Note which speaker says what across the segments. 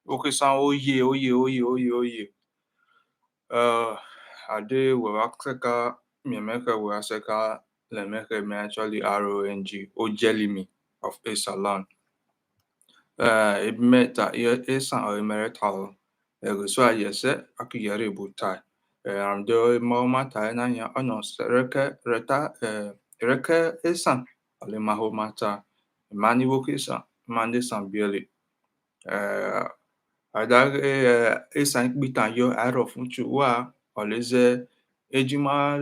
Speaker 1: Okay, so oye. Ade we akseka miemeke we aseka lemeke me actually RONG o jelly me of a salon. It met that Esan or marital. So I say akiyare butai. I'm do mama tai na ya onos reta reke Esan. Ale mahomata. Mani wokisa. Mande sambieli. Adag Esan bitan yo aro funchu wa oleze ejima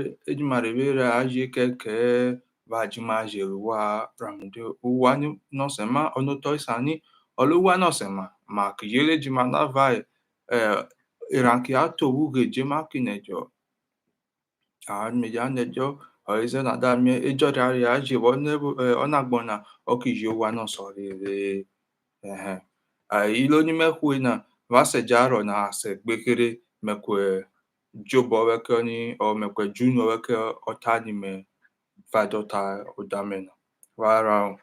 Speaker 1: revera aje keke vajima jeruwa ramde uwani nosema onoto isani oluwa nosema ma kiyele jima na vai iranki ato wuge jema kinejo meja nejo oize na da mi ejo rari aje wone onagbona okijo wa no sorire ilo ni mekwe na vase jaro na ase gbekere mekwe jobo weke ni o mekwe junior weke otani me vadota odamena wara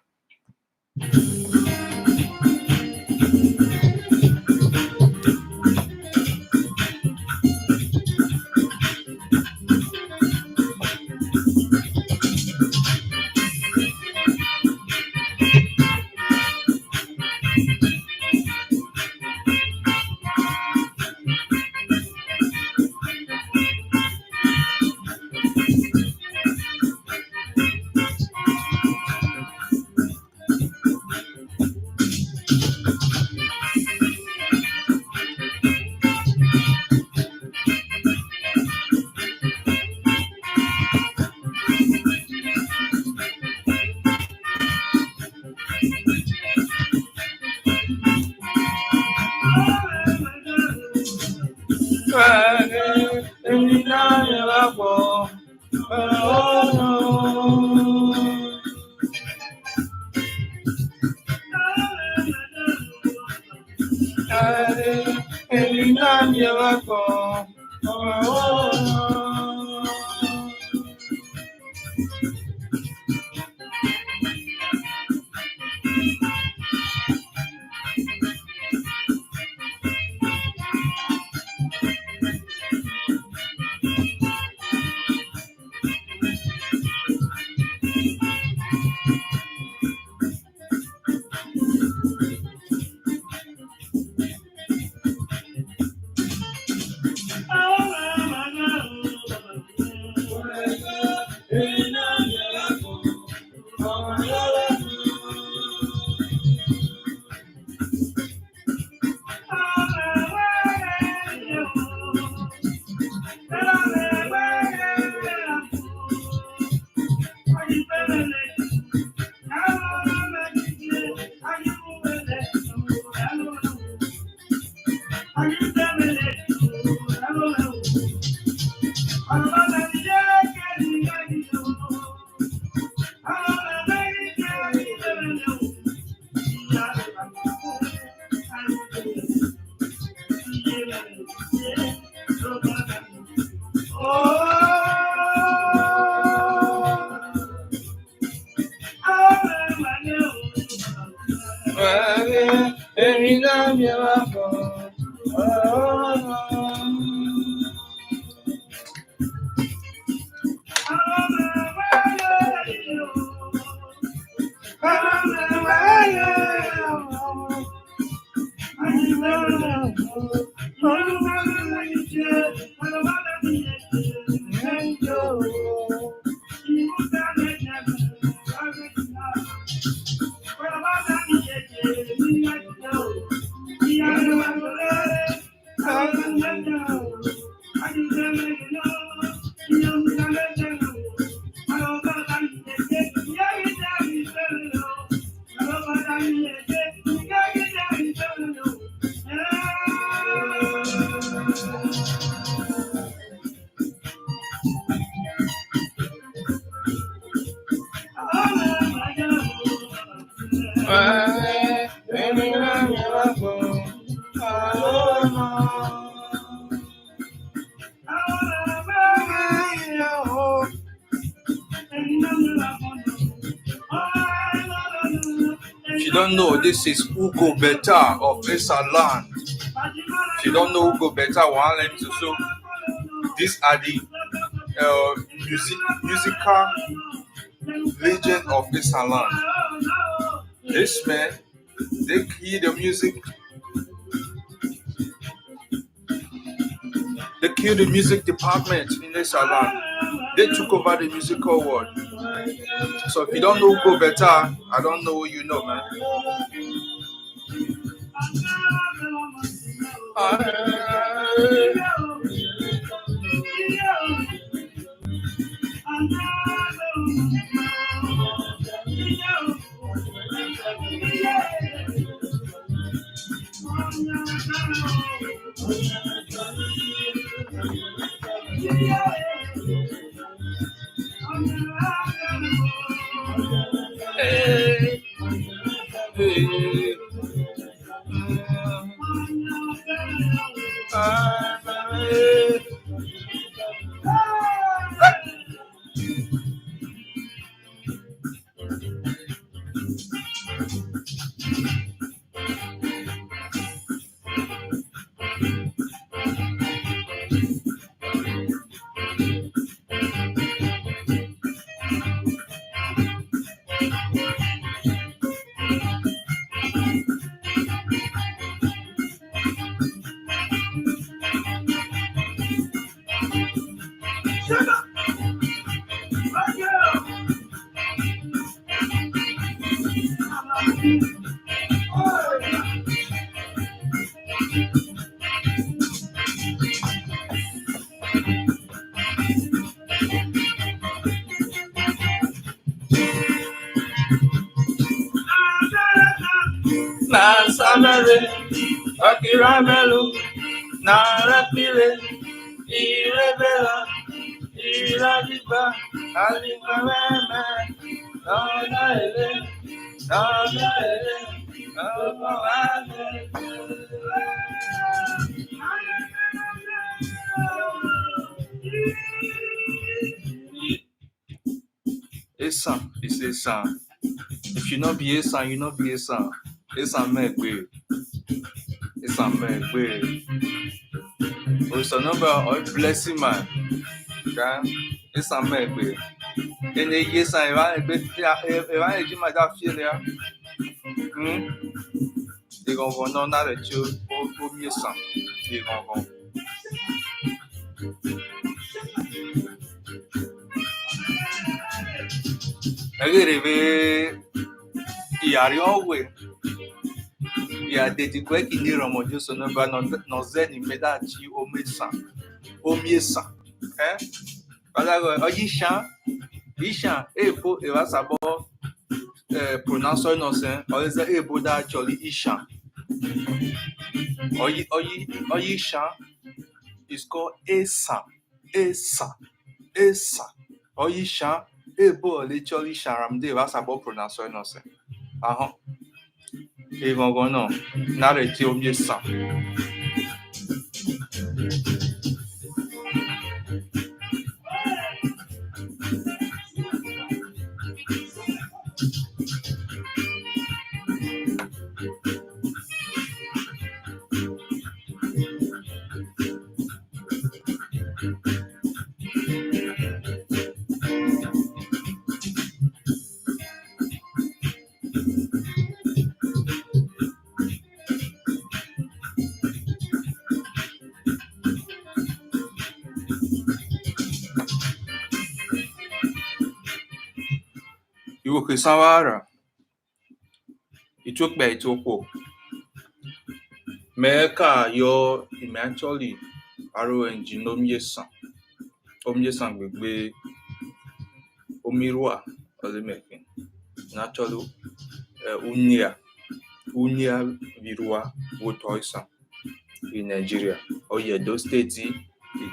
Speaker 1: If you don't know, this is Ugo Beta of Esan. If you don't know Ugo Beta, so these are the musical legend of Esan. This man, they key the music. They killed the music department in Esan. They took over the musical world. So if you don't know Ugo Beta, I don't know what you know, man. Nasamere, Akiramelu, Narapile, Irebela, Iradiba, Alikameme, Nanaele, Nanaele, Esan is Esan. If you not be Esan, you not be Esan. Esan Megwe. Esan Megwe. Oh, it's a number of blessing man. Okay? Esan Megwe. And the Esan, if I do my dad feel there, they go for no not a chill or be Esan. They go for. Again, Yariowe. Ya dedikwe kini romojo so no ba no zeni medachi omiesan bala go oyishan ishan ebo e wa sabo pronounce no sen o ze ebo da actually ishan oyishan is called esa oyishan ebo literally sharam de wa sabo pronounce no sen ahon Egongon no, narrate omiesan. Iwo kesawara. Itokbe itoko. Meka yo actually aro engine omiesan gbegbe omirua olemeke. Naturally unia virua wotoisa in Nigeria. Oh yeah, those states in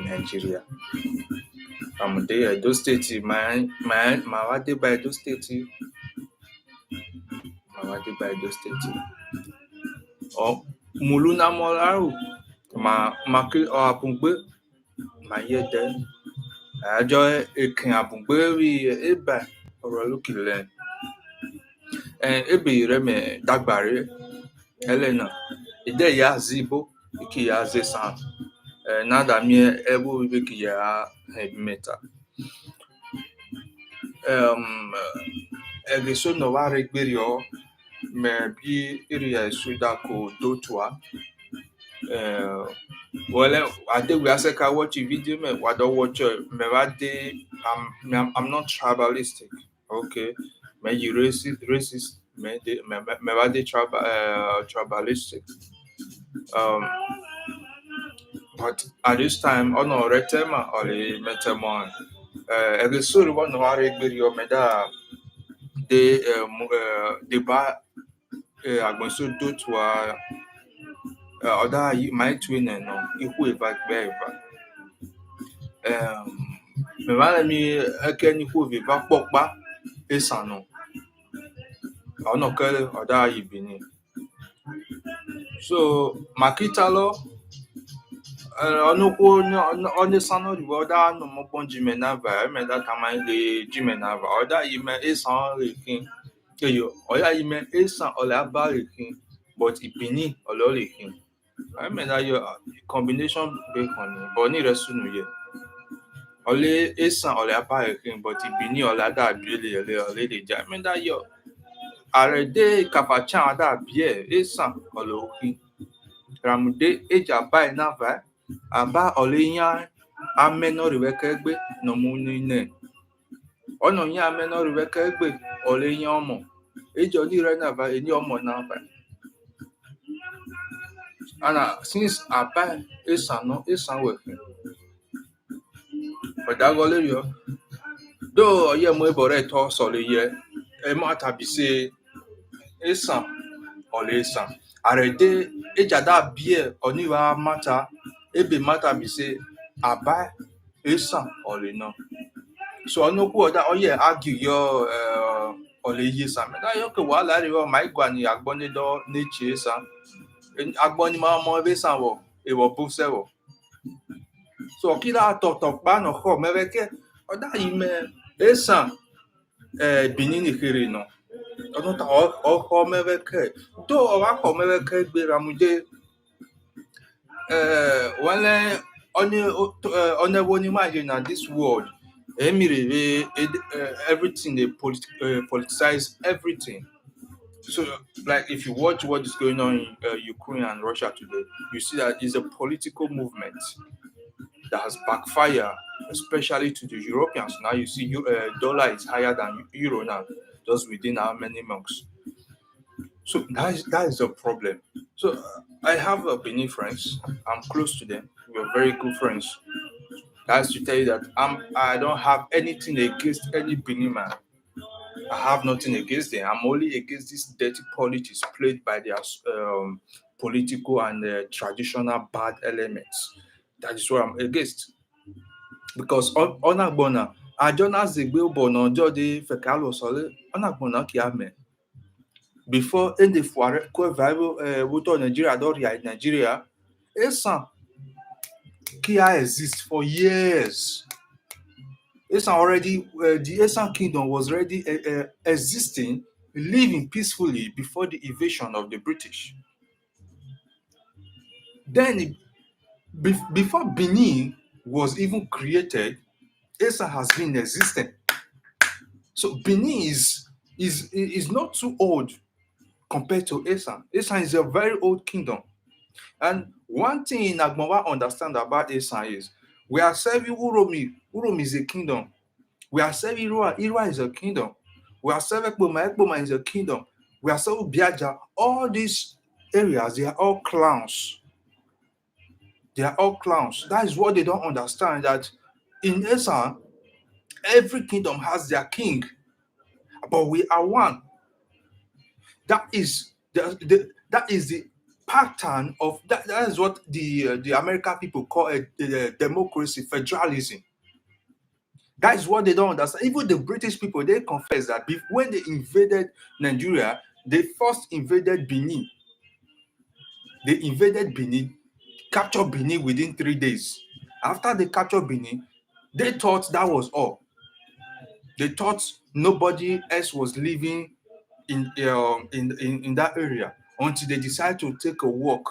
Speaker 1: Nigeria. I'm there, those states, my wade by those states. awade by the state. O muluna molaru ma o abungbe ma yede ajo ekin abungbe ri eba ọ̀rọ̀ lókìlẹ̀ ebe ire me dagbare elena ide ya zibo iki ya zesan nada mi ebo ibe ki ya meta egeso no wa regberi o me bi iri ya suda ko dotua well, I think we also can watch a video. Me, I don't watch it. Me, I'm not tribalistic. Okay, me, you racist. Me, tribalistic. Um, but at this time, on no retema or the metamon. Every sort of one no are video me da they buy. I'm going to do to other my twin and no equal back there. Mevale mi eke ni ku viva kpɔkpa esanu ɔnɔ ke ɔda yi Benin. So makita lo ɔno ku ɔne sanu ribo ɔda no mo pon jime na va eme da kama le jime na va ɔda yi me esan rekin eyo ɔya yi me esan ɔle aba rekin but Benin ɔle rekin eme da yo combination bacon but ni resunu ye. Ole esan ole apa ekin but ibini ole ada biele ole le ja me da yo are de kafacha ada bie esan ole okin ramude eja bai na va aba ole yan ameno riweke gbe no mu ni ne ono yan ameno riweke gbe ole yan omo ejo ni re na va eni omo na va ana since aba esan no esan we ọ̀dàgọ́lé yọ dó ọyẹ mú ebọrẹ tọ sọlẹ yẹ ẹ má tàbí ṣe ẹsàn ọlẹ ẹsàn àrẹdẹ ẹjàdá bíẹ ọníwà mátà ebe má tàbí ṣe àbá ẹsàn ọlẹ náà so ọnùkú ọdá ọyẹ ágì yọ ọlẹ yẹ sàn mẹta yọ kẹ wàhálà rẹ wọ máa gbà ní agbọnidọ n'echi ẹsàn agbọni máa mọ ẹbẹ sàn wọ èwọ bó sẹwọ. So kila tọ̀tọ̀pá nọ xɔ mɛvɛkɛ ɔda yi mɛ esan Benin xere nɔ ɔno ta ɔxɔ mɛvɛkɛ do ɔva xɔ mɛvɛkɛ gbe ramude wɛlɛ ɔne woni ma ye na this world emire be everything they politicize everything. So like if you watch what is going on in Ukraine and Russia today, you see that it's a political movement that has backfired, especially to the Europeans. Now you see dollar is higher than euro now, just within how many months. So that is a problem. So I have Benin friends. I'm close to them. We're very good friends. That's to tell you that I don't have anything against any Benin man. I have nothing against them. I'm only against this dirty politics played by their political and traditional bad elements. That is what I'm against. Because onagbona ajona zegbe obono jode fekalo sole onagbona ki ame. Before in the foire ko viable wuto Nigeria do ria Nigeria esan ki exist for years. Esan already the Esan kingdom was already existing, living peacefully before the invasion of the British. Then before Benin was even created, Esan has been existing. So Benin is not too old compared to Esan. Esan is a very old kingdom. And one thing in Agbawa understand about Esan is we are serving Uromi. Uromi is a kingdom. We are serving Irua. Irua is a kingdom. We are serving Ekpoma. Ekpoma is a kingdom. We are serving Biaja. All these areas, they are all clowns. They are all clowns. That is what they don't understand, that in Esan, every kingdom has their king, but we are one. That is the pattern of that. That is what the American people call a democracy, federalism. That is what they don't understand. Even the British people, they confess that when they invaded Nigeria, they first invaded Benin. They invaded Benin, captured Benin within 3 days. After they captured Benin, they thought that was all. They thought nobody else was living in that area until they decided to take a walk.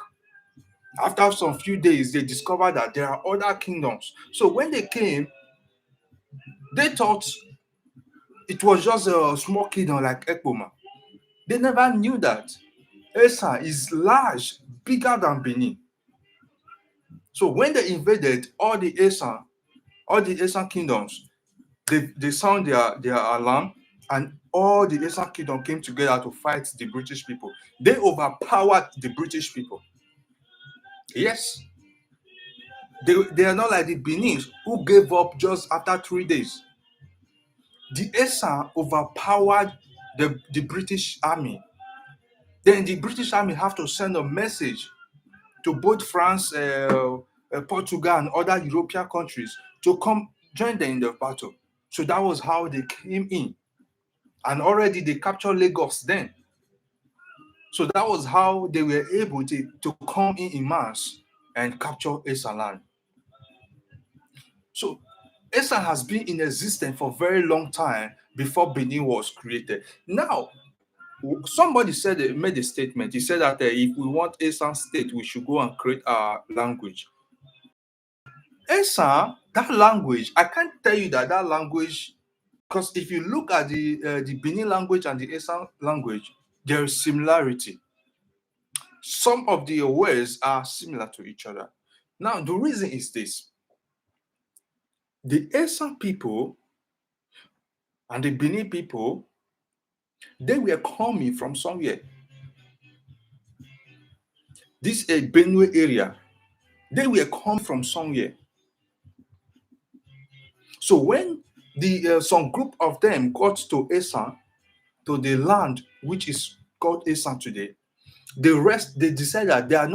Speaker 1: After some few days, they discovered that there are other kingdoms. So when they came, they thought it was just a small kingdom like Ekpoma. They never knew that Esan is large, bigger than Benin. So when they invaded all the Esan kingdoms, they sound their alarm, and all the Esan kingdom came together to fight the British people. They overpowered the British people. Yes, they are not like the Benin who gave up just after 3 days. The Esan overpowered the British army. Then the British army have to send a message to both France, Portugal, and other European countries to come join them in the battle. So that was how they came in. And already they captured Lagos then. So that was how they were able to come in mass and capture Esan land. So Esan has been in existence for a very long time before Benin was created. Now, somebody made a statement. He said that if we want Esan state, we should go and create our language. Esan, that language, I can't tell you that language, because if you look at the Benin language and the Esan language, there is similarity. Some of the words are similar to each other. Now, the reason is this: the Esan people and the Benin people, they were coming from somewhere. This a Benue area. They were coming from somewhere. So when the some group of them got to Esan, to the land which is called Esan today, they decided that they are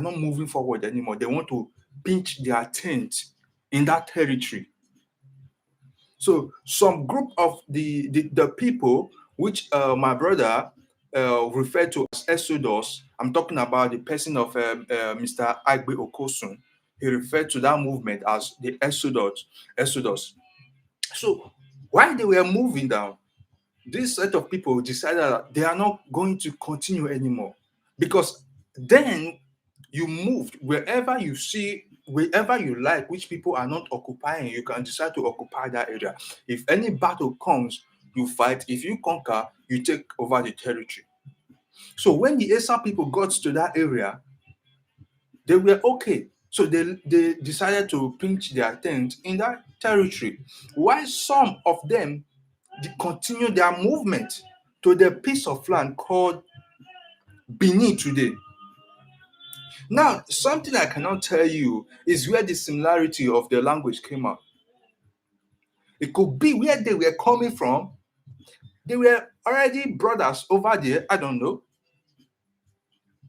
Speaker 1: not moving forward anymore. They want to pitch their tent in that territory. So some group of the people which my brother referred to as Exodus, I'm talking about the person of Mr. Agbe Okosun. He referred to that movement as the Exodus. So while they were moving down, this set of people decided that they are not going to continue anymore, because then you moved wherever you see, wherever you like, which people are not occupying, you can decide to occupy that area. If any battle comes, you fight. If you conquer, you take over the territory. So when the Esa people got to that area, they were okay. So they decided to pitch their tent in that territory, while some of them continue their movement to the piece of land called Benin today. Now, something I cannot tell you is where the similarity of the language came out. It could be where they were coming from. They were already brothers over there. I don't know.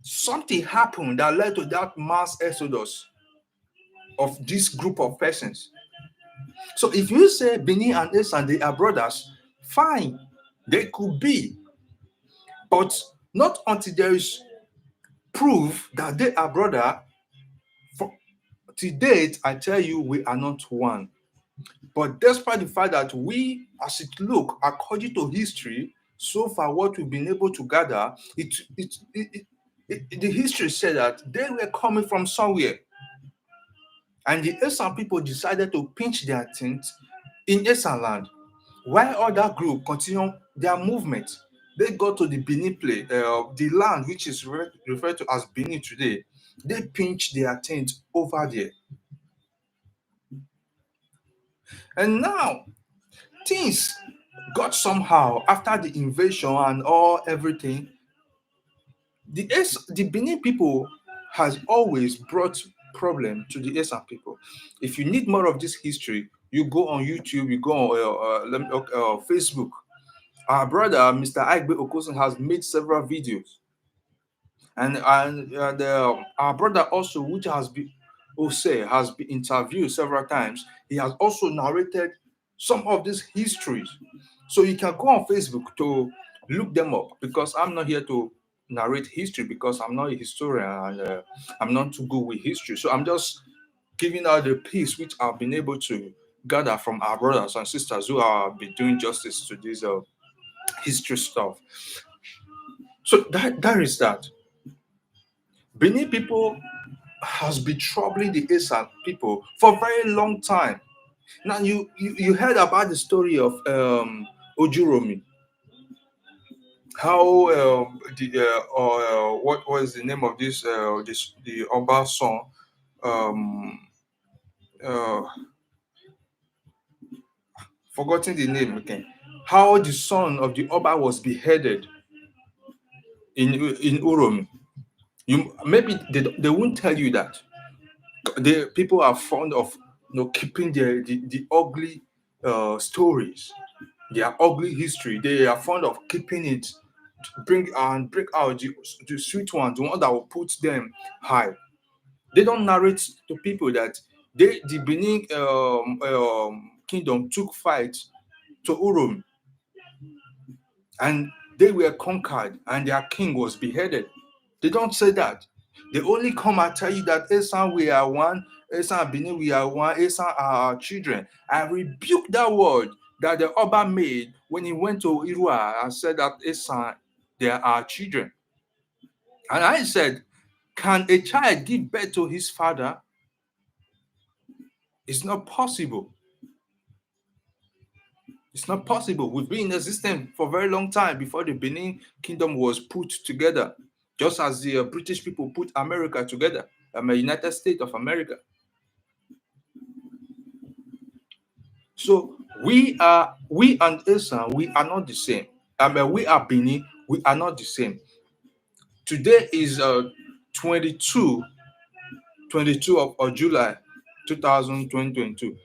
Speaker 1: Something happened that led to that mass exodus of this group of persons. So if you say Benin and Esan, they are brothers, fine, they could be. But not until there is proof that they are brother. For, to date, I tell you, we are not one. But despite the fact that we, as it look, according to history, so far what we've been able to gather, the history said that they were coming from somewhere. And the Esan people decided to pinch their tent in Esan land, while other group continue their movement. They go to the Benin place, the land which is referred to as Benin today. They pinch their tent over there. And now things got somehow after the invasion and all everything. The Benin people has always brought problem to the Esan people. If you need more of this history, you go on YouTube, you go on Facebook. Our brother, Mr. Agbe Okosun, has made several videos, and our brother also, which has been Ose, has been interviewed several times. He has also narrated some of these histories. So you can go on Facebook to Look them up, because I'm not here to narrate history, because I'm not a historian, and I'm not too good with history. So I'm just giving out the piece which I've been able to gather from our brothers and sisters who have been doing justice to this history stuff. So that is that. Benin people has been troubling the Esan people for a very long time. Now you heard about the story of Ojuromi, how what was the name of this the Oba son, um uh forgotten the name again, how the son of the Oba was beheaded in Uromi. You maybe they won't tell you that. The people are fond of keeping the ugly stories, their ugly history. They are fond of keeping it, bring out the sweet ones, the one that will put them high. They don't narrate to people that the Benin kingdom took fight to Urum, and they were conquered and their king was beheaded. They don't say that. They only come and tell you that Esan, we are one, Esan and Benin, we are one, Esan are our children. I rebuke that word that the Oba made when he went to Irua and said that Esan, they are our children. And I said, can a child give birth to his father? It's not possible. It's not possible. We've been in existence for a very long time before the Benin kingdom was put together, just as the British people put America together, United States of America. So we and Esan, we are not the same. We are Benin, we are not the same. Today is 22, 22 of July 2022.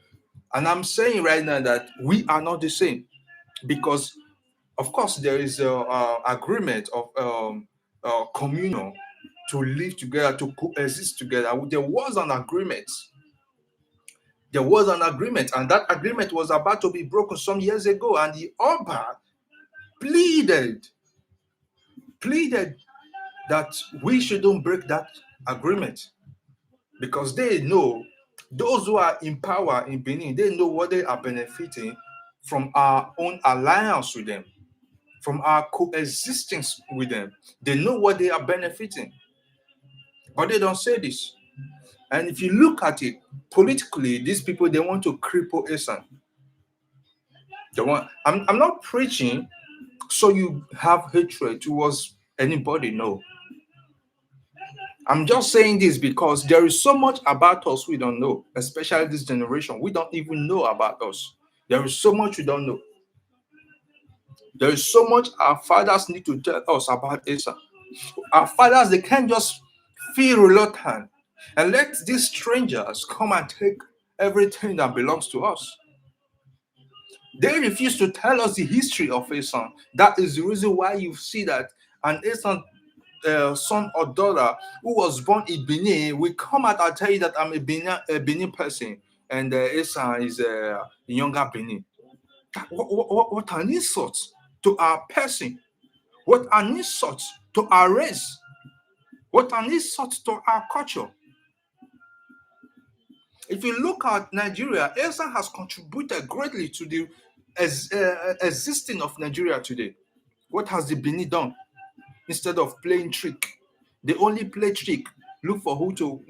Speaker 1: And I'm saying right now that we are not the same, because of course there is a agreement of communion to live together, to coexist together. There was an agreement, and that agreement was about to be broken some years ago, and the Oba pleaded pleaded that we shouldn't break that agreement, because they know, those who are in power in Benin, they know what they are benefiting from our own alliance with them, from our coexistence with them. They know what they are benefiting, but they don't say this. And if you look at it politically, these people, they want to cripple Esan. I'm not preaching so you have hatred towards anybody. No, I'm just saying this because there is so much about us we don't know, especially this generation. We don't even know about us. There is so much we don't know. There is so much our fathers need to tell us about Asa. Our fathers, they can't just feel reluctant and let these strangers come and take everything that belongs to us. They refuse to tell us the history of Esan. That is the reason why you see that an Esan son or daughter who was born in Benin will come out and tell you that I'm a Benin person, and Esan is a younger Benin. What an insult to our person! What an insult to our race! What an insult to our culture! If you look at Nigeria, Esan has contributed greatly to the existing of Nigeria today. What has the Benin done? Instead of playing trick, they only play trick. Look for who to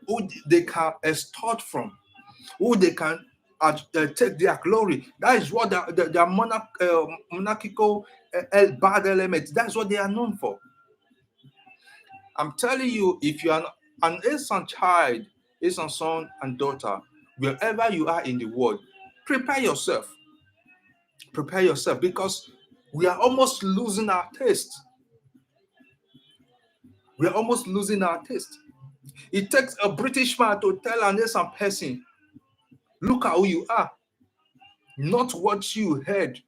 Speaker 1: who they can extort from, who they can take their glory. That is what their monarchical bad elements. That's what they are known for. I'm telling you, if you are an Esan child, Esan son and daughter, wherever you are in the world, prepare yourself. Prepare yourself, because we are almost losing our taste. We are almost losing our taste. It takes a British man to tell an Esan person, look at who you are, not what you heard,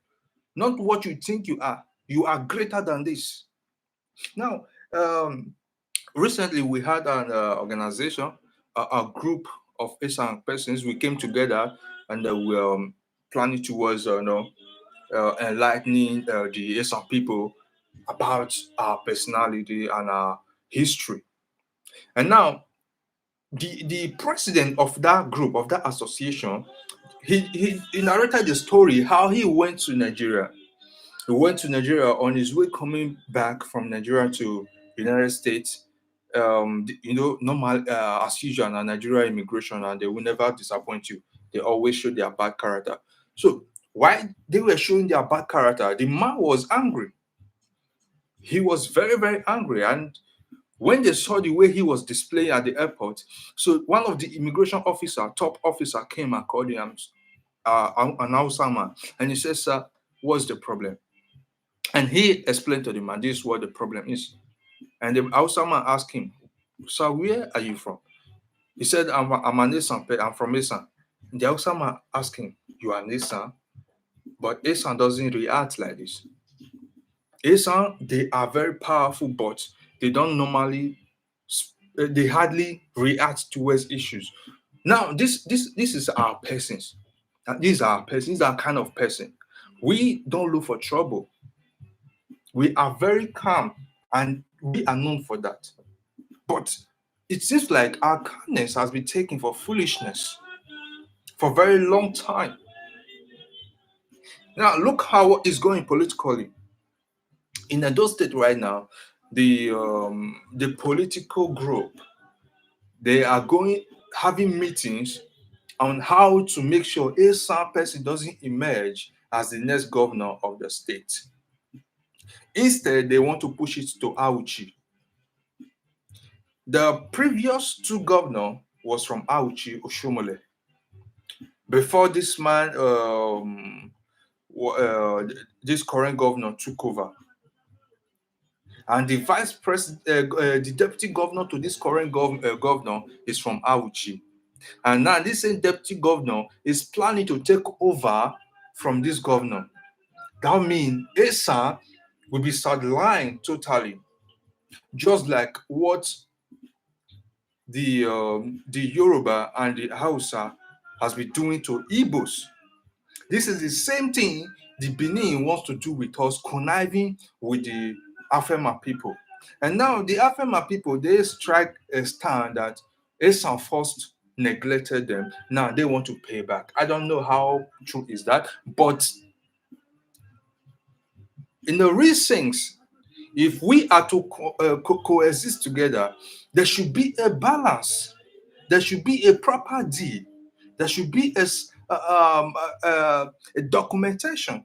Speaker 1: not what you think you are. You are greater than this. Now, recently we had an organization, a group of Esan persons. We came together and we planning towards enlightening the Esan people about our personality and our history. And now, the president of that group, of that association, he narrated the story how he went to Nigeria. He went to Nigeria on his way coming back from Nigeria to United States. Normal as usual, and Nigeria immigration, and they will never disappoint you. They always show their bad character. So while they were showing their bad character, the man was angry. He was very, very angry. And when they saw the way he was displaying at the airport, so one of the immigration officer, top officer, came and called him an Hausa man, and he says, "Sir, what's the problem?" And he explained to the man, "This is what the problem is." And the Hausa man asked him, "Sir, where are you from?" He said, I'm an Esan, I'm from Esan." The Hausa man asked him, "You are an Esan?" But Esan doesn't react like this. Esan, they are very powerful, but they don't normally, they hardly react towards issues. Now, this is our persons. These are our persons. These are kind of person. We don't look for trouble. We are very calm, and we are known for that. But it seems like our kindness has been taken for foolishness for a very long time. Now, look how it's going politically. In Edo State right now, the political group, they are going having meetings on how to make sure a certain person doesn't emerge as the next governor of the state. Instead, they want to push it to Auchi. The previous two governor was from Auchi, Oshomole. Before this man, this current governor took over, and the vice president, the deputy governor to this current governor is from Auchi. And now this same deputy governor is planning to take over from this governor. That means Esan will be sidelined totally, just like what the Yoruba and the Hausa has been doing to Igbos. This is the same thing the Benin wants to do with us, conniving with the Afema people. And now the Afema people, they strike a stand that Esan first neglected them. Now they want to pay back. I don't know how true is that, but in the real sense, if we are to coexist together, there should be a balance. There should be a proper deed. There should be a documentation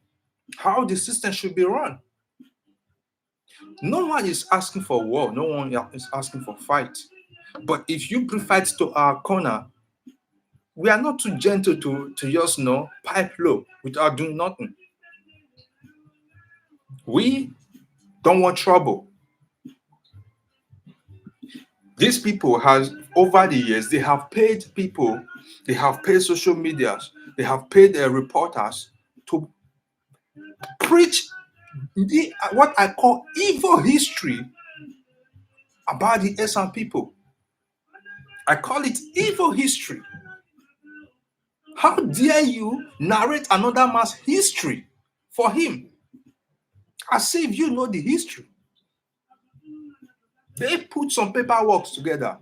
Speaker 1: how the system should be run. No one is asking for war. No one is asking for fight. But if you bring fight to our corner, we are not too gentle to just pipe low without doing nothing. We don't want trouble. These people has over the years, they have paid people, they have paid social medias, they have paid their reporters to preach what I call evil history about the Esan people. I call it evil history. How dare you narrate another man's history for him as if you know the history? They put some paperwork together,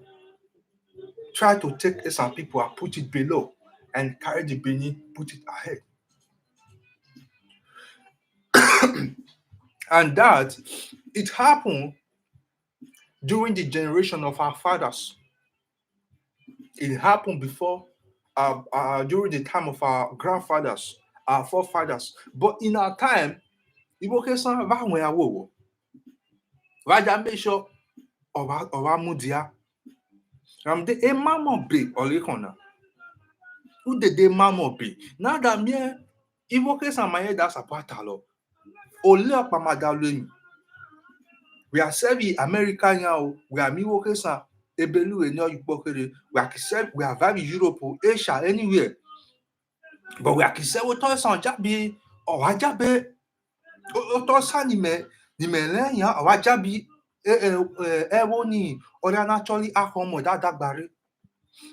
Speaker 1: try to take Esan people and put it below, and carry the Benin, put it ahead. And that it happened during the generation of our fathers. It happened before, during the time of our grandfathers, our forefathers. But in our time, Ibokesan Vawe Awowo, Vaja make sure Owa Mudia, Ramde a mamo be Olekona. Who did they mamo be? Now that me, Ibokesan Maye das apatalo, Ole Pamadalemi. We are serving America now. We are Miwokesan. Ebelu and we are very Europe, Asia, anywhere. But we are kise wo to san jabi o wa jabe o to san ni me le yan o wa jabi wo ni o da naturally ahomo da dagbare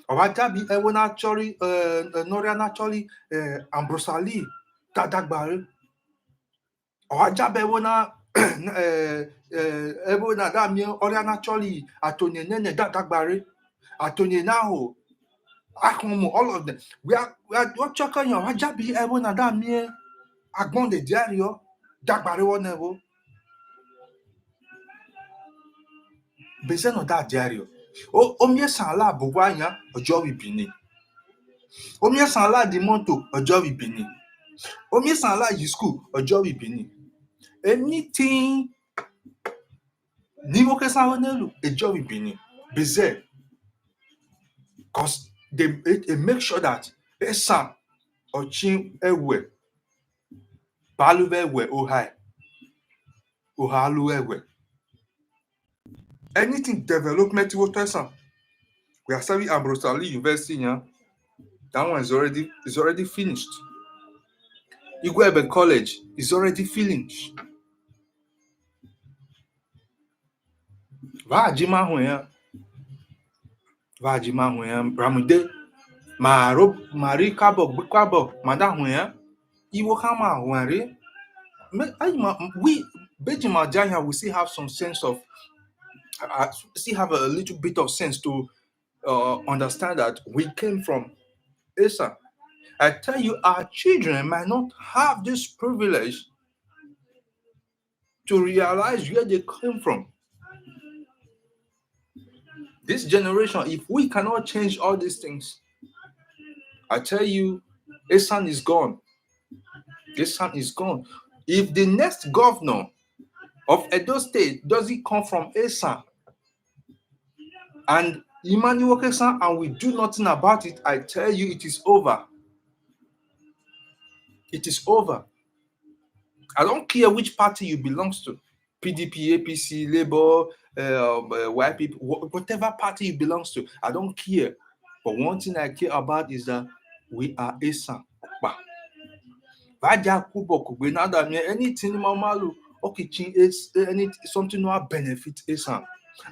Speaker 1: o wa jabi wo naturally no naturally ambrosali da dagbare Ojabe wona ebo na da mi oria naturally atonye nene da dagbare atonye na ho akomo all of them we are what chokan yo ajabi ebo na da mi agbon de diario dagbare wona ebo beze no da diario o mi san la bobo anya ojo wi Benin o mi san la di monto ojo wi Benin o mi san la yi school ojo wi Benin anything ni wo ke san wonelu ojo wi Benin beze because they make sure that Esan Ochin Ewe Balu Ewe Ohai Ohalu Ewe anything development with Esan. We are serving Ambrosali University here. That one is already finished. Igwebe College is already finished. Vajima Huya Ramude Mari Kabo Madahuya Iwo Kama Wari. We Bejima Janya we still have some sense of still have a little bit of sense to understand that we came from Esan. I tell you, our children might not have this privilege to realize where they came from. This generation, if we cannot change all these things, I tell you, Esan is gone. Esan is gone. If the next governor of Edo State doesn't come from Esan and Emmanuel Esan and we do nothing about it, I tell you, it is over. It is over. I don't care which party you belong to. PDP, APC, Labour, white people, whatever party you belong to, I don't care. But one thing I care about is that we are Esan. Anything mamalu, okay, any something no benefit Esan.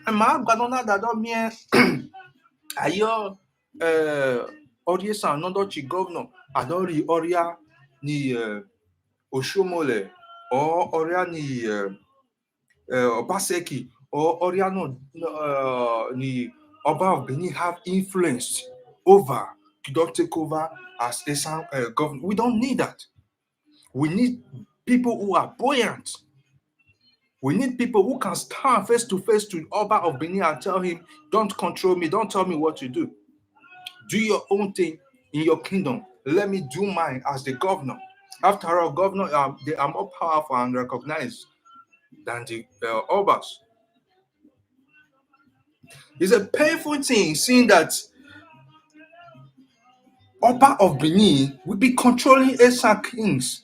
Speaker 1: And my granona that don't mean ayo Oriesan, not the governor, I don't re Oria ni Oshomole or Oria ni Obaseki or Oriano the Oba of Benin have influence over, to don't take over as a government. We don't need that. We need people who are buoyant. We need people who can stand face to face to Oba of Benin and tell him, don't control me, don't tell me what to do. Do your own thing in your kingdom. Let me do mine as the governor. After all, governor, they are more powerful and recognized than the Obas. It's a painful thing seeing that Oba of Benin will be controlling Esan kings.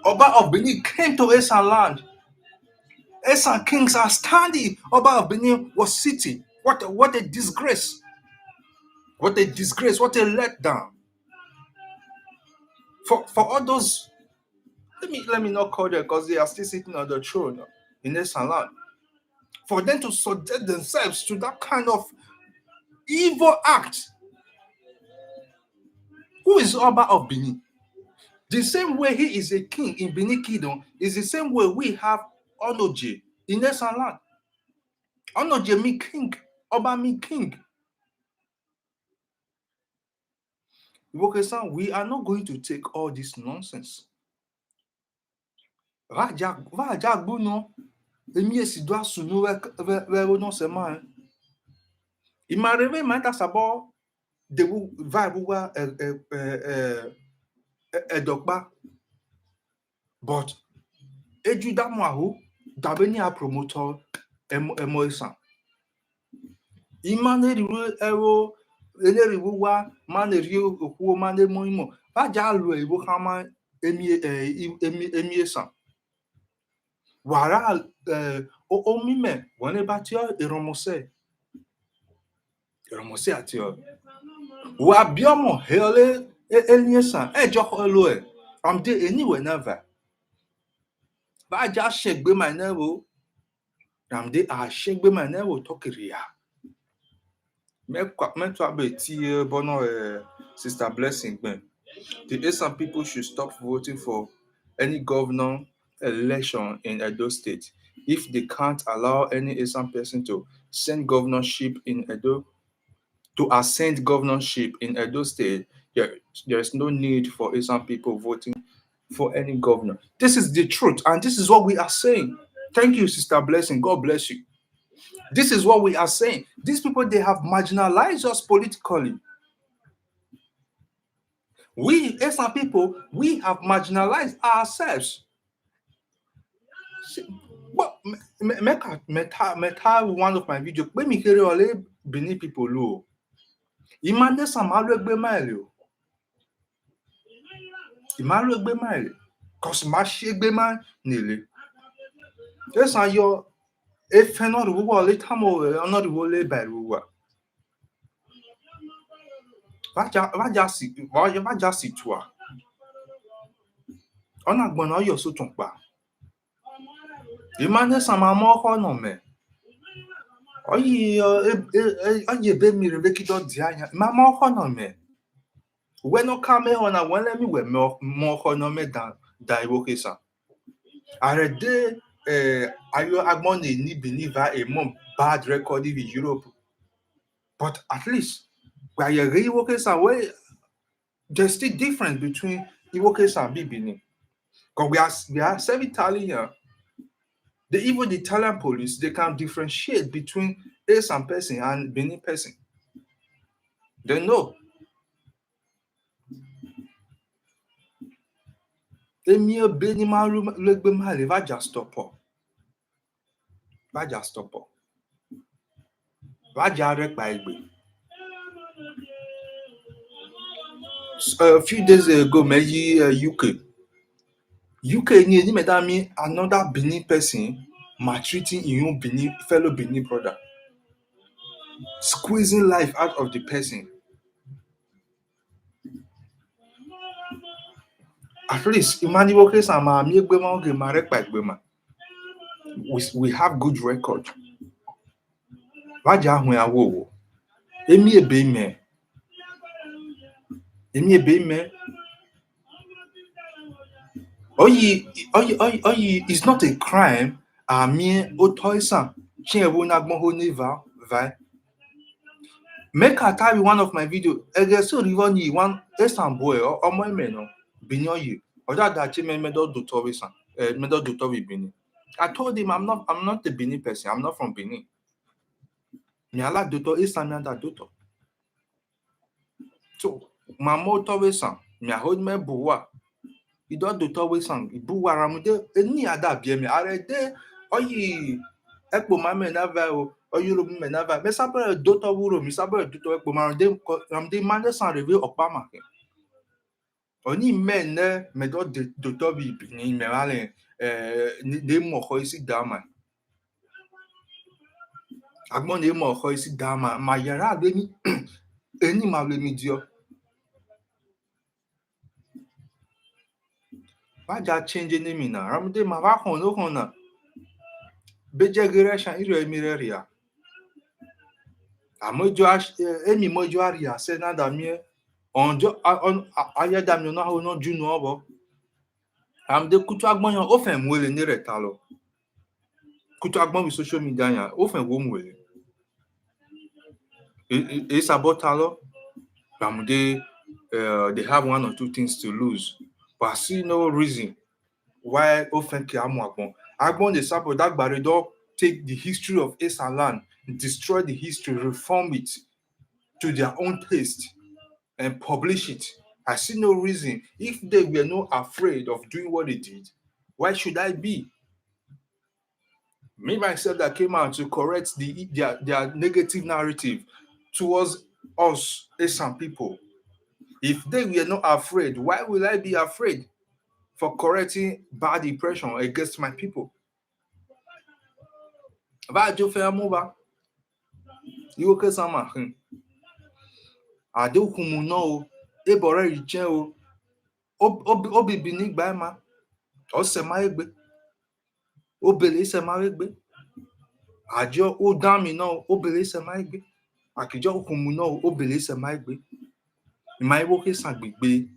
Speaker 1: Oba of Benin came to Esan land. Esan kings are standing. Oba of Benin was sitting. What a disgrace. What a disgrace. What a letdown. For all those, let me not call them because they are still sitting on the throne in Esan land. For them to subject themselves to that kind of evil act. Who is Oba of Benin? The same way he is a king in Benin Kingdom is the same way we have Onoje in Esan land. Onoje mean king, Oba mean king. We are not going to take all this nonsense. Raja Gbuno, Emi esi do asunu we no sema. Ima reve mata sabo de vibe wa edokpa. But ejuda mo dabeni a promoter emo Esan. Imane riwe ewo eleriwo wa mane rio okuo mane moimo vaja lu ewo kama emi Esan wara o mime wone batio eromose atio wa biomo hele Esan ejo holo amde anywhere never vaja shegbe my nevo amde a shegbe my nevo tokiria me to abeti bono sister blessing ben. The Esan people should stop voting for any governor election in Edo State, if they can't allow any Esan person to send governorship in Edo, to ascend governorship in Edo State, there's no need for Esan people voting for any governor. This is the truth, and this is what we are saying. Thank you, Sister Blessing. God bless you. This is what we are saying. These people, they have marginalized us politically. We, as some people, we have marginalized ourselves. But one of my videos, when me carry all Benin people low, imagine some alwe mile. Imagine gbe mile. Cause ma she gbe man nile. Yes, and your if not the wall, let him over, not the wall by ruwa. Va si toi. On a gbon yo so ton pa. Imagine some more no me. Oye be mi rebe ki do di anya. Ma mo no me. We no kame on a one let me we more no me than evocation. Arede ayo agbon ni believer a mom bad record in Europe. But at least where you evocation way there's still difference between evocation and Benin. Because we are self-Italian. Even the Italian police, they can differentiate between Esan person and Benin person. They know. Emir Benin va just stop. Va just stop. Va just by a few days ago, maybe UK. UK ni madame another Benin person maltreating his own Benin fellow Benin brother, squeezing life out of the person. At least Emmanuel case and we have good record. Waja when awo. Emi ebe me. Oyi, it's not a crime. Ami otoisan. She ewo nagbon ho neva, vai. Make her tell one of my video. Ege so river ni one Esan boy or my men. Binyo you. Or that me do tovisan. Me do tovi Benin. I told him I'm not a Benin person. I'm not from Benin. Me ala doto Esan me that doto. So my motor Esan. Me hold me buwa. You don't do towe sang. Buwa ramude. Any other be me. Arede. Oyi. Ekpo mame na va o. Oyi lo me na va. Me sabre doto wuro. Me sabre doto ekpo ramde mande san reve okpama. Oni men me do doto bi ni me vale de mo ko isi dama. Agbon de mo ko isi dama ma yara be ni eni ma le mi dio. Ba ja change ni mi na. Ramde ma va kon no kon na. Beje generation iro emireria. Amojo emi mojo aria se na da mi onjo aya da mi na ho no ju no obo. Ramde kutu agbon yan o fe mwele ni reta lo. Kutu agbon with social media yan o fe wo mwele. E sabotalo. Ramde they have one or two things to lose. But I see no reason why often Agbon. Agbon the support that Barido take the history of Esan land, destroy the history, reform it to their own taste, and publish it. I see no reason. If they were not afraid of doing what they did, why should I be? Me myself that came out to correct their negative narrative towards us Esan people. If they were not afraid, why will I be afraid for correcting bad impression against my people? Va jo fe amoba. Iwo ke sama. Ade okumu no o. E bore richen o. Obi bini gba ma. O se ma egbe. O bele se ma egbe. Ajo o dan mi no o bele se ma egbe. Akijo okumu no o bele se ma egbe. Ma iwo ke san gbegbe.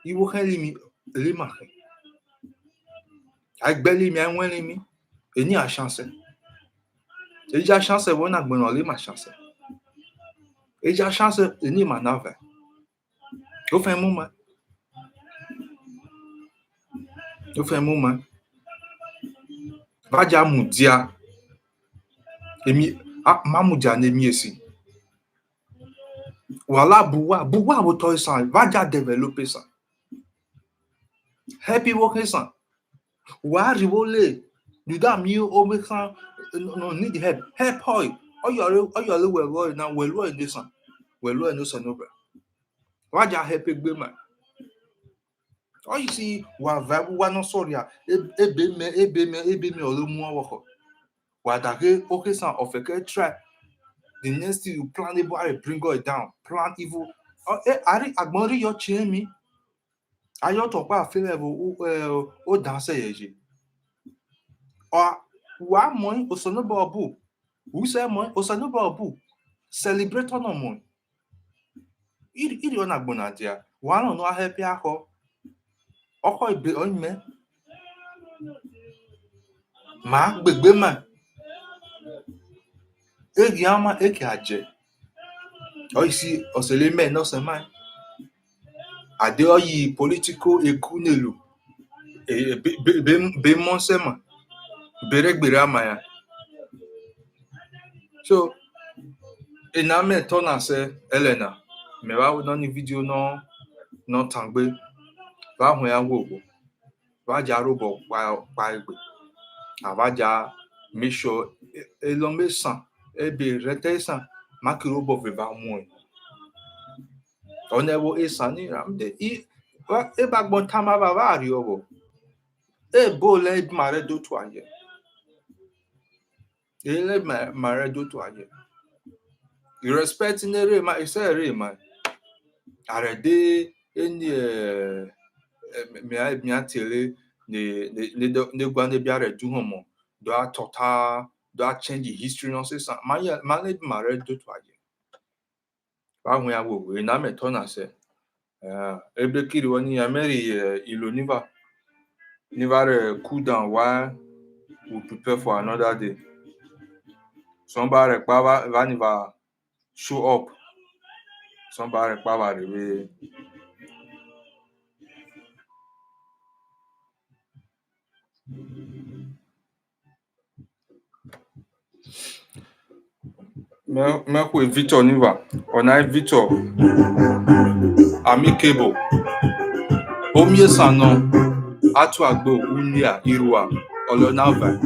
Speaker 1: Iwo ke li ma. Agbeli mi enweli mi. Eni a chance. Eja chance wona gbenole ma chance. Eja chance eni ma nave. O fe muma. O fe muma. Vaja mudia. Emi mamudia ne mi esi. Wala buwa wo to Esan. Vaja developer Esan. Happy work Esan. Wa rivole. You da mi o me kan no need help. Help hoy. Oyale welo na welo e Esan. Welo e no sanoba. Vaja help egbe man. All you see, wa no sorry ebe me olomu awoko. Wa dake okay san ofeke try. The next thing you plan able I bring it down. Plan evil. Ari agbonri yo chin mi. Ayo to pa fe level o dance yeje. Or wa mo osonoba obu. Who say mo osonoba obu. Celebrate on mo. Iri ona gbona dia. Wa no happy ako. Oko ibe onme. Ma gbegbe ma. Egi ama eke aje. Oisi osele men no se man. Ade oyi political ekunelu. Be monsema. Beregbere ama ya. So ena me tona se Elena. Me wa no ni video no tangbe. Ba hun ya wo. Ba ja robo pa egbe. Avaja make sure elome san ebe rete san makirobo veva mu. Onewo Esan ni ramde e bagbon tama baba ari owo. E bole mare do to aye. Ele mare do to aye. You respect in the ma ise re ma. Are de eni mi atele ne gwa ne biare du homo. Do a total do a change the history no say ma le mare do to aye. Ba hun ya wo na me to na se. Ebe kiri woni ya meri ilo niva cool down while we prepare for another day. Somebody va show up. Somebody power we. Me ku Victor niva. Ona Victor amicable. Omie sanon atu agbo unia irua olonava.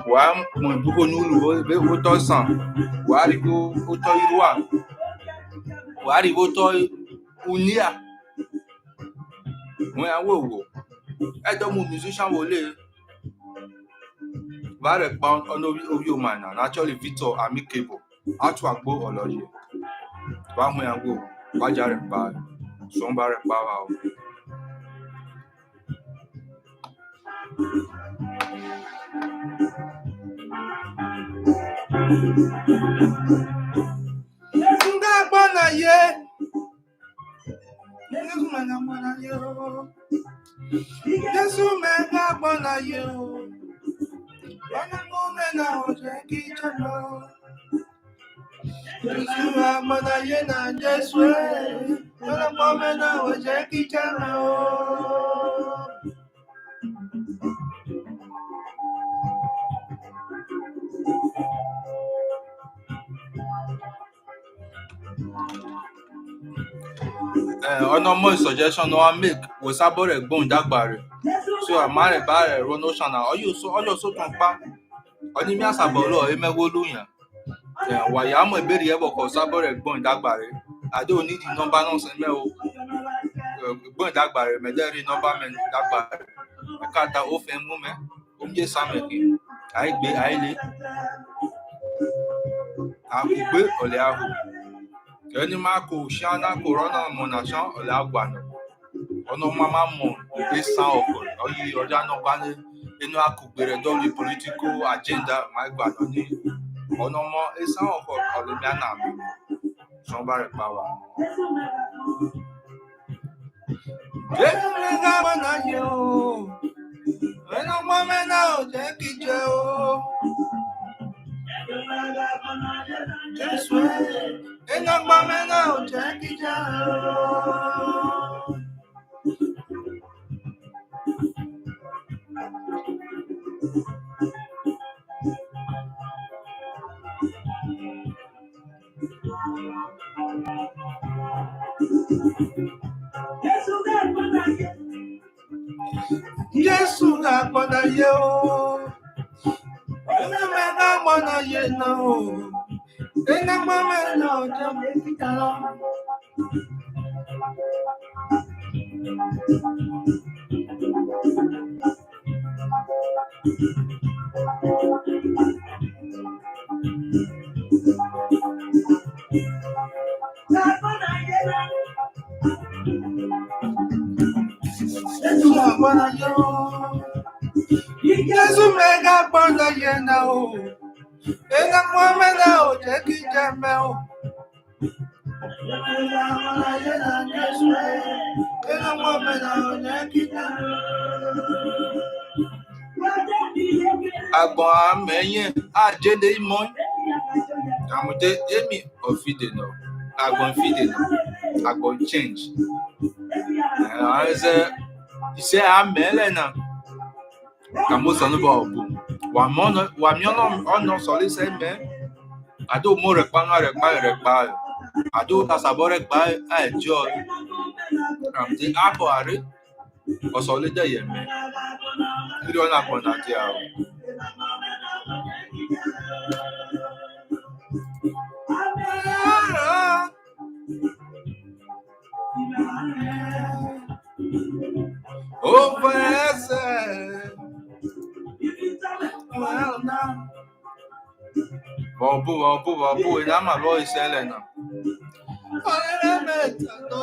Speaker 1: Wa mo buko nulu be wo to san. Wa ri go o to irua. Wa ri go to unia. Mo ya wo. Edo mo musician wo le. Ba re pa on obi o man na actually Victor amicable. Atu agbo oloye. Ba mo ya wo. Ba jare pa. So ba re pa wa. Nga bona ye. Yesu me nga bona yo. Yesu me nga bona yo. Bana mo me na oje ki chano. Yesu me bona ye na Yesu. Bana mo me na oje ki chano. Ono mo suggestion no I make we sabore gbon dagbare. So amare bare ro no chana oyo so ton pa. Oni mi asaboro e mewolu yan. Wa ya mo iberi e boko sabore gbon dagbare. I don't need the number no se me o. Gbon dagbare me deri number me dagbare. Kata o fe mu me. O mi Samuel ki. Ai gbe ai le. A ku gbe ole ahu. Eni ma ko shana corona monation ole agwano. Ono mama mo Esan oko. Oyi oja no gba ni inu akugbere do the political agenda ma gbano ni. Ono mo Esan oko ole mi ana mi. Somebody power. Jesus agbọ́dọ̀ yé o. Ẹ̀nà mẹ́ta gbọ́dọ̀ yé náà o. Ẹ̀nà gbọ́dọ̀ náà jẹ́ méjìlá lọ. Jesus agbọ́dọ̀ yé o. Jésù mẹ́ta gbọ́dọ̀ yé náà o. Ẹ̀nà gbọ́dọ̀ náà ò jẹ́ kí jẹ́ mẹ́ o. Agbon amẹ́yìn àjẹ́dé ìmọ̀ àmúdé èmi ọ̀fìdè náà agbon fìdè náà agbon change ẹ̀rọ iṣẹ́ amẹ́lẹ̀ náà kàmú sọ níbọ̀ ọ̀bù wà mí ọ̀nà sọ̀lẹ́sẹ̀ mẹ́ àdó mú rẹ̀ pa àdó tasàbọ̀ rẹ̀ pa ẹ̀jọ́ àmúdé àpọ̀ àrí ọ̀sọ̀lẹ́dẹ̀ yẹ̀ mẹ́ kí ló ń àpọ̀ náà tí a ò. Over ẹsẹ̀ bọ̀bú ìdámà lọ ìṣẹ̀lẹ̀ náà. Ọ̀rẹ́rẹ́ mẹ́ta tó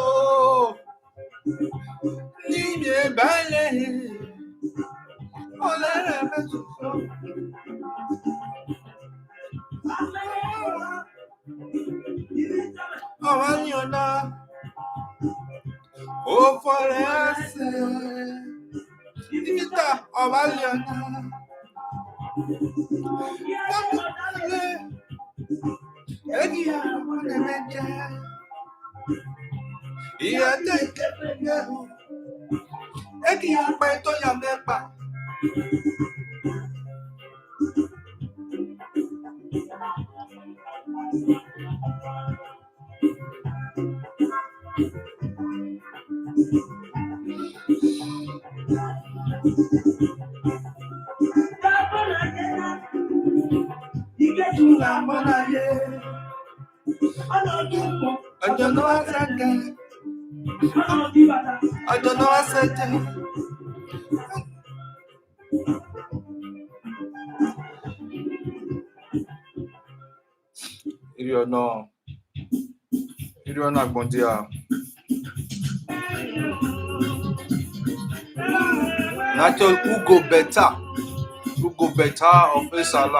Speaker 1: níbi ìbálẹ̀ ọ̀rẹ́rẹ́ mẹ́ta tó. Ọ̀wá ní ọ̀nà ó fọ́rẹ́ ẹsẹ̀ níta ọ̀wá ní ọ̀nà. Ẹni àwọn ẹ̀mẹ́jẹ ìyá tẹ̀ ìkẹ́fẹ́ ẹni apẹ́ tó yà mẹ́pa. Ọjọ́ náà wá sẹ́jẹ̀. Ọjọ́ náà wá sẹ́jẹ̀. Iri ọ̀nà àgbọ̀ndì à. Natural Ugo better of Esan.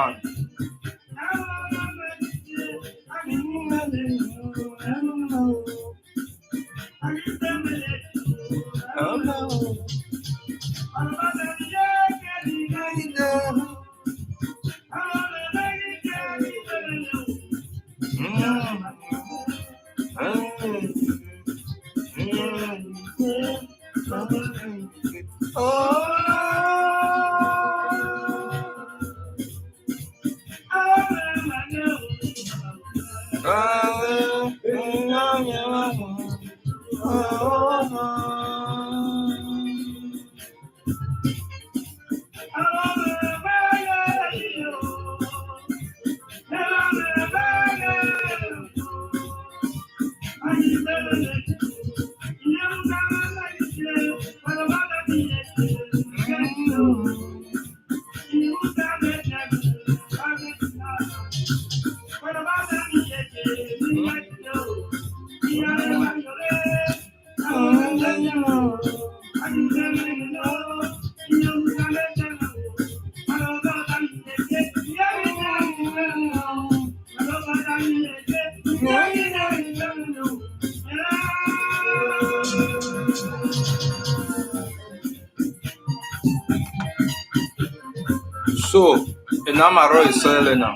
Speaker 1: So, enamaro iselena.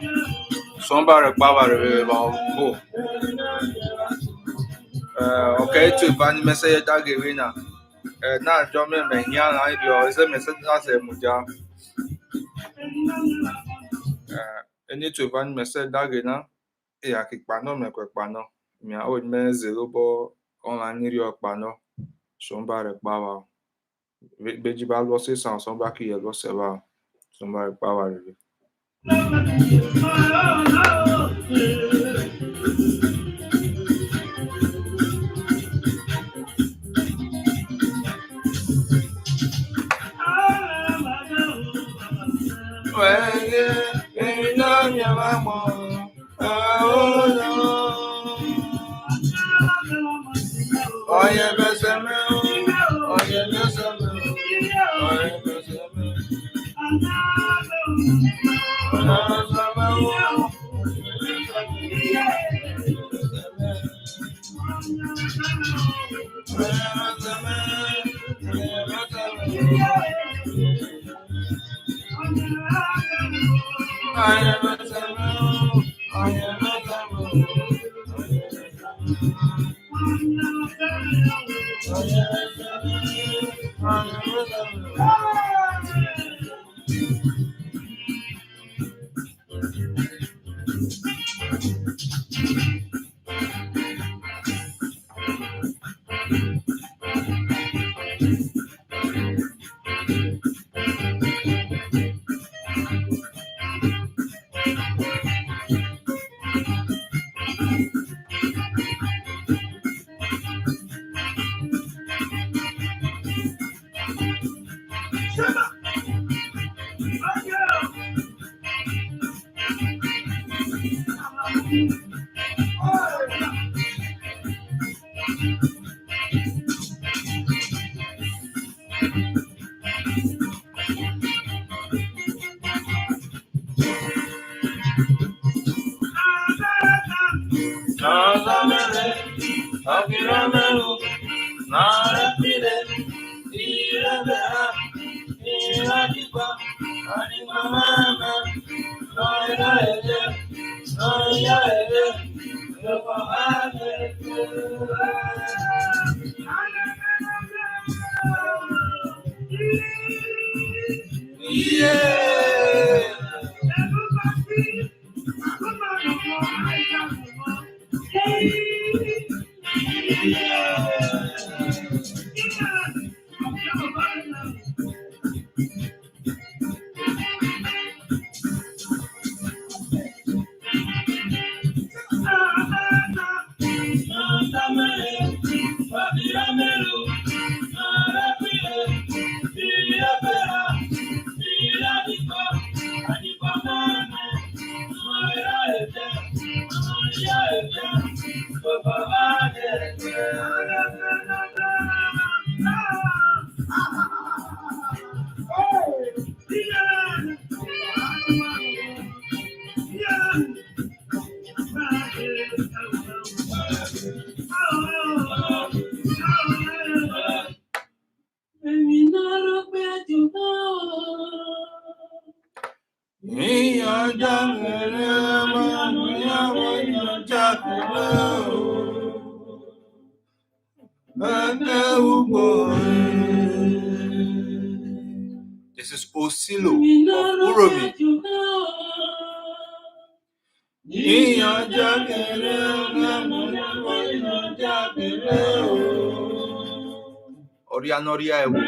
Speaker 1: Somebody power oh. Okay, to ban message dagirina. Na jome menya na idio is a message as a muja. Any to ban message dagina. Ya kikpano me kwekpano. Mia old me zerobo online nirio kpano. Somebody power. Beji ba losses and somebody ye loss eba. Somebody power. This is Osilo of Uromi. Orianoria ewu.